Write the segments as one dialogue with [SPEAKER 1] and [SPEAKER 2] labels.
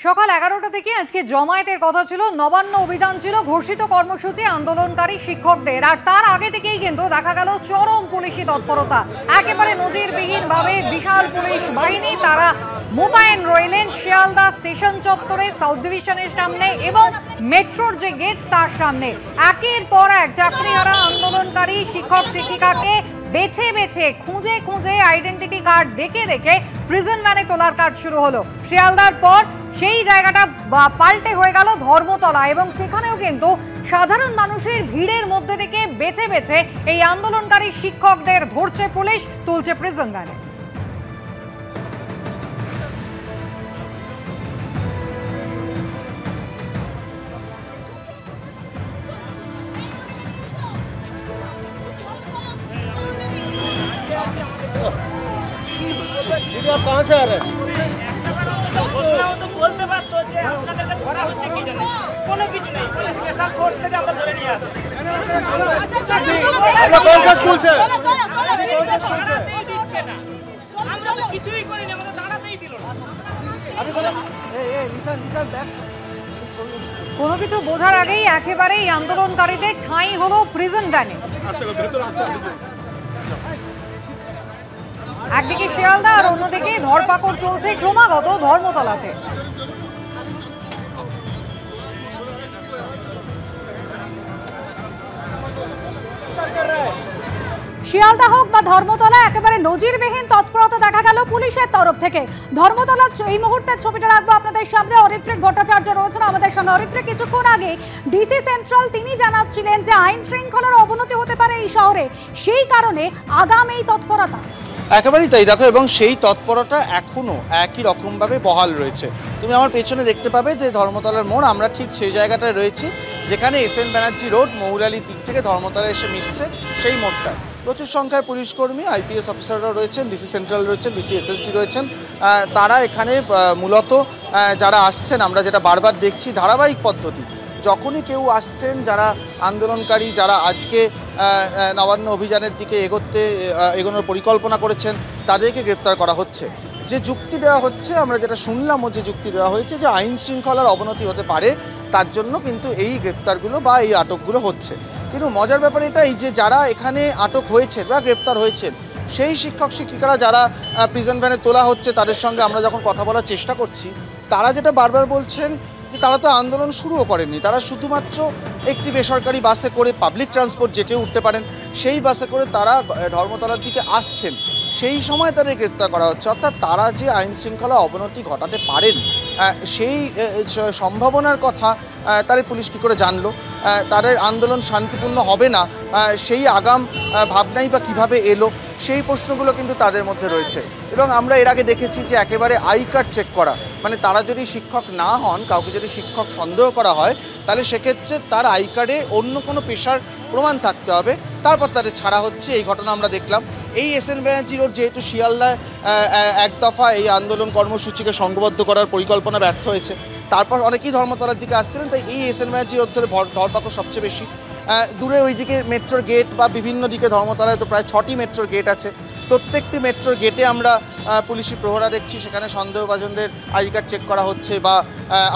[SPEAKER 1] সকাল 11টা থেকে আজকে জমায়েতের কথা ছিল, নবান্ন অভিযান ছিল, ঘোষিত কর্মসূচি আন্দোলনকারী শিক্ষকদের। আর তার আগে থেকেই কিন্তু দেখা গেল চরম পুলিশি তৎপরতা, একেবারে নজিরবিহীনভাবে বিশাল পুলিশ বাহিনী তারা মোতায়েন রইলেন শিয়ালদা স্টেশন চত্বরে, সাউথ ডিভিশনের সামনে এবং মেট্রোর যে গেট তার সামনে। একের পর এক চাকরিহারা আন্দোলনকারী শিক্ষক শিক্ষিকাকে বেছে বেছে খুঁজে খুঁজে আইডেন্টিটি কার্ড দেখে দেখে প্রিজন ভ্যানে তোলার কাজ শুরু হলো। শিয়ালদার পর সেই জায়গাটা পাল্টে হয়ে গেল ধর্মতলা, এবং সেখানেও কিন্তু সাধারণ মানুষের ভিড়ের মধ্যে থেকে বেছে বেছে এই আন্দোলনকারী শিক্ষকদের ধরছে পুলিশ, তুলছে প্রিজন ভ্যানে।
[SPEAKER 2] कहाँ से आ रहे हैं?
[SPEAKER 3] বলতে পারতো যে আপনাদেরকে ধরা হচ্ছে কি জানেন, কোনো কিছু নেই, স্পেশাল ফোর্স থেকে আমরা ধরে নিয়ে আসছি।
[SPEAKER 2] कौन सा स्कूल से?
[SPEAKER 3] দাঁড়াতেই দিচ্ছে না, আমরা তো কিছুই করিনি, আমাদের দাঁড়াতেই দিল না।
[SPEAKER 1] কোনো কিছু বোঝার আগেই একেবারেই আন্দোলনকারীদের ঠাঁই হলো প্রিজন ভ্যানে। একদিকে শিয়ালদা আর অন্যদিকে ধরপাকড় চলছে ক্রমাগত ধর্মতলাতে।
[SPEAKER 4] শিয়ালদা হোক বা ধর্মতলা, একেবারে নজিরবিহীন তৎপরতা দেখা গেল পুলিশের তরফ থেকে। ধর্মতলার এই মুহূর্তের ছবিটা রাখবো আপনাদের সামনে। অরিত্রিক ভট্টাচার্য রয়েছেন আমাদের সঙ্গে। অরিত্রিক, কিছুক্ষণ আগে ডিসি সেন্ট্রাল তিনি জানাচ্ছিলেন যে আইন শৃঙ্খলার অবনতি হতে পারে এই শহরে, সেই কারণে আগাম এই তৎপরতা।
[SPEAKER 5] একেবারেই তাই, দেখো, এবং সেই তৎপরতা এখনো একই রকমভাবে বহাল রয়েছে। তুমি আমার পেছনে দেখতে পাবে যে ধর্মতলার মোড়, আমরা ঠিক সেই জায়গাটায় রয়েছি যেখানে এসএন ব্যানার্জি রোড মৌলালি দিক থেকে ধর্মতলা এসে মিশছে, সেই মোড়টা। প্রচুর সংখ্যায় পুলিশকর্মী, আইপিএস অফিসাররা রয়েছেন, ডিসি সেন্ট্রাল রয়েছেন, ডিসি এসএসডি রয়েছেন। তারা এখানে মূলত যারা আসছেন, আমরা যেটা বারবার দেখছি ধারাবাহিক পদ্ধতি, যখনই কেউ আসছেন যারা আন্দোলনকারী, যারা আজকে নবান্ন অভিযানের দিকে এগোনোর পরিকল্পনা করেছেন, তাদেরকে গ্রেফতার করা হচ্ছে। যে যুক্তি দেওয়া হচ্ছে, আমরা যেটা শুনলাম, যে যুক্তি দেওয়া হয়েছে যে আইন শৃঙ্খলার অবনতি হতে পারে, তার জন্য কিন্তু এই গ্রেফতারগুলো বা এই আটকগুলো হচ্ছে। কিন্তু মজার ব্যাপার এটাই যে যারা এখানে আটক হয়েছেন বা গ্রেফতার হয়েছেন, সেই শিক্ষক শিক্ষিকারা যারা প্রিজন ভ্যানে তোলা হচ্ছে, তাদের সঙ্গে আমরা যখন কথা বলার চেষ্টা করছি, তারা যেটা বারবার বলছেন যে তারা তো আন্দোলন শুরুও করেননি, তারা শুধুমাত্র একটি বেসরকারি বাসে করে, পাবলিক ট্রান্সপোর্ট যে কেউ উঠতে পারেন সেই বাসে করে তারা ধর্মতলার দিকে আসছেন, সেই সময় তাদের গ্রেফতার করা হচ্ছে। অর্থাৎ তারা যে আইন শৃঙ্খলা অবনতি ঘটাতে পারেন, সেই সম্ভাবনার কথা তারা পুলিশ কী করে জানলো? তাদের আন্দোলন শান্তিপূর্ণ হবে না, সেই আগাম ভাবনাই বা কীভাবে এলো, সেই প্রশ্নগুলো কিন্তু তাদের মধ্যে রয়েছে। এবং আমরা এর আগে দেখেছি যে একেবারে আই কার্ড চেক করা, মানে তারা যদি শিক্ষক না হন, কাউকে যদি শিক্ষক সন্দেহ করা হয়, তাহলে সেক্ষেত্রে তার আই কার্ডে অন্য কোনো পেশার প্রমাণ থাকতে হবে, তারপর তাদের ছাড়া হচ্ছে। এই ঘটনা আমরা দেখলাম। এই এসএন ব্যানার্জি রোড যেহেতু শিয়ালদায় এক দফা এই আন্দোলন কর্মসূচিকে সংঘবদ্ধ করার পরিকল্পনা ব্যর্থ হয়েছে, তারপর অনেকেই ধর্মতলার দিকে আসছিলেন, তাই এই এসএন ব্যানার্জি রোড ধরে ধরপাকড় সবচেয়ে বেশি। দূরে ওইদিকে মেট্রোর গেট বা বিভিন্ন দিকে ধর্মতলায় তো প্রায় 6টি মেট্রোর গেট আছে। প্রত্যেকটি মেট্রোর গেটে আমরা পুলিশি প্রহরা দেখছি, সেখানে সন্দেহভাজনদের আই কার্ড চেক করা হচ্ছে বা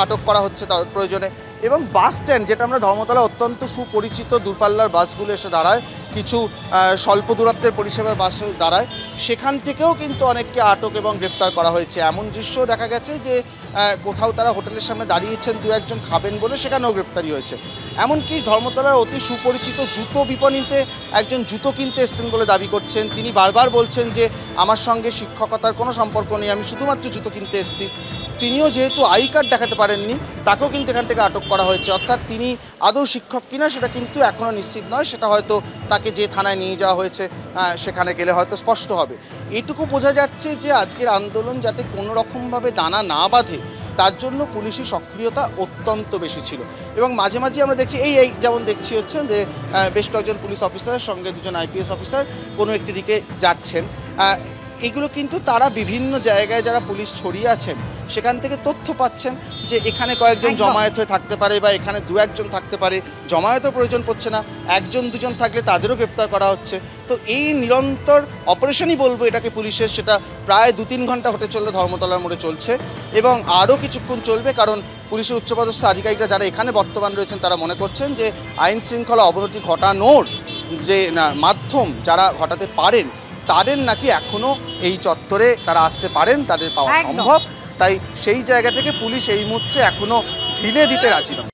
[SPEAKER 5] আটক করা হচ্ছে তার প্রয়োজনে। এবং বাস স্ট্যান্ড, যেটা আমরা ধর্মতলা অত্যন্ত সুপরিচিত, দূরপাল্লার বাসগুলো এসে দাঁড়ায়, কিছু স্বল্প দূরত্বের পরিষেবার বাস দাঁড়ায়, সেখান থেকেও কিন্তু অনেককে আটক এবং গ্রেপ্তার করা হয়েছে। এমন দৃশ্য দেখা গেছে যে কোথাও তারা হোটেলের সামনে দাঁড়িয়েছেন, দু একজন খাবেন বলে, সেখানেও গ্রেপ্তারি হয়েছে। এমনকি ধর্মতলার অতি সুপরিচিত জুতো বিপণীতে একজন জুতো কিনতে এসছেন বলে দাবি করছেন। তিনি বারবার বলছেন যে আমার সঙ্গে শিক্ষকতার কোনো সম্পর্ক নেই, আমি শুধুমাত্র জুতো কিনতে এসেছি। তিনিও যেহেতু আই কার্ড দেখাতে পারেননি, তাকেও কিন্তু এখান থেকে আটক করা হয়েছে। অর্থাৎ তিনি আদৌ শিক্ষক কিনা সেটা কিন্তু এখনও নিশ্চিত নয়, সেটা হয়তো তাকে যে থানায় নিয়ে যাওয়া হয়েছে সেখানে গেলে হয়তো স্পষ্ট হবে। এইটুকু বোঝা যাচ্ছে যে আজকের আন্দোলন যাতে কোনো রকমভাবে দানা না বাঁধে, তার জন্য পুলিশি সক্রিয়তা অত্যন্ত বেশি ছিল। এবং মাঝে মাঝে আমরা দেখছি, এই যেমন দেখছি হচ্ছে যে বেশ কয়েকজন পুলিশ অফিসারের সঙ্গে দুজন আইপিএস অফিসার কোনো একটি দিকে যাচ্ছেন। এগুলো কিন্তু তারা বিভিন্ন জায়গায় যারা পুলিশ ছড়িয়ে আছেন সেখান থেকে তথ্য পাচ্ছেন যে এখানে কয়েকজন জমায়েত হয়ে থাকতে পারে বা এখানে দু একজন থাকতে পারে, জমায়েতও প্রয়োজন পড়ছে না, একজন দুজন থাকলে তাদেরও গ্রেফতার করা হচ্ছে। তো এই নিরন্তর অপারেশনই বলবো এটাকে পুলিশের, সেটা প্রায় 2-3 ঘন্টা হতে চললো ধর্মতলার মোড়ে চলছে এবং আরও কিছুক্ষণ চলবে, কারণ পুলিশের উচ্চপদস্থ আধিকারিকরা যারা এখানে বর্তমান রয়েছেন তারা মনে করছেন যে আইন শৃঙ্খলা অবনতি ঘটানোর যে মাধ্যম যারা ঘটাতে পারেন তাদের নাকি এখনো এই চত্বরে তারা আসতে পারেন, তাদের পাওয়া সম্ভব। তাই সেই জায়গা থেকে পুলিশ এই মুহূর্তে এখনো ঢিলে দিতে রাজি নয়।